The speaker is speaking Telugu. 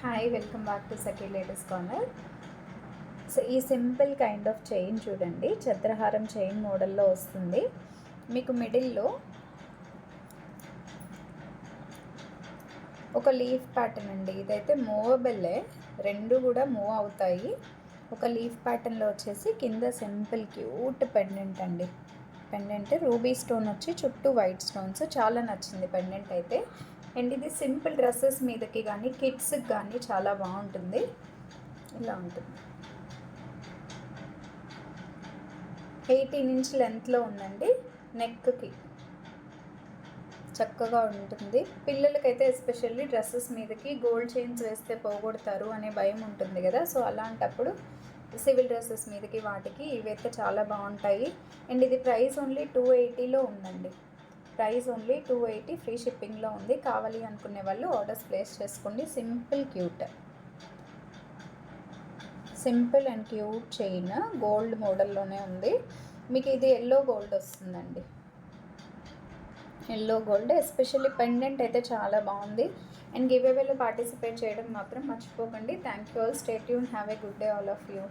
Hi, welcome back to Sakhi ladies corner. So ఈ సింపుల్ కైండ్ ఆఫ్ చైన్ చూడండి, చంద్రహారం చైన్ మోడల్లో వస్తుంది. మీకు మిడిల్లో ఒక లీఫ్ ప్యాటర్న్ అండి. ఇదైతే మూవబుల్లే, రెండు కూడా మూవ్ అవుతాయి. ఒక లీఫ్ ప్యాటర్న్లో వచ్చేసి కింద సింపుల్ క్యూట్ పెండెంట్ అండి. పెండెంట్ రూబీ స్టోన్ వచ్చి చుట్టూ వైట్ స్టోన్స్. చాలా నచ్చింది పెండెంట్ అయితే. అండ్ ఇది సింపుల్ డ్రెస్సెస్ మీదకి కానీ కిడ్స్కి కానీ చాలా బాగుంటుంది. ఇలా ఉంటుంది. 18 ఇంచ్ లెంత్లో ఉందండి. నెక్కి చక్కగా ఉంటుంది. పిల్లలకైతే ఎస్పెషల్లీ డ్రెస్సెస్ మీదకి గోల్డ్ చైన్స్ వేస్తే పోగొడతారు అనే భయం ఉంటుంది కదా. సో అలాంటప్పుడు సివిల్ డ్రెస్సెస్ మీదకి వాటికి ఇవైతే చాలా బాగుంటాయి. అండ్ ఇది ప్రైస్ ఓన్లీ 280లో ఉందండి. ప్రైస్ ఓన్లీ 280, ఫ్రీ షిప్పింగ్లో ఉంది. కావాలి అనుకునే వాళ్ళు ఆర్డర్స్ ప్లేస్ చేసుకోండి. Simple and cute chain gold మోడల్లోనే ఉంది. మీకు ఇది ఎల్లో గోల్డ్ వస్తుందండి. ఎల్లో గోల్డ్ ఎస్పెషల్లీ పెండెంట్ అయితే చాలా బాగుంది. అండ్ గివ్ అవేలో పార్టిసిపేట్ చేయడం మాత్రం మర్చిపోకండి. Thank you all. Stay tune. Have a good day all of you.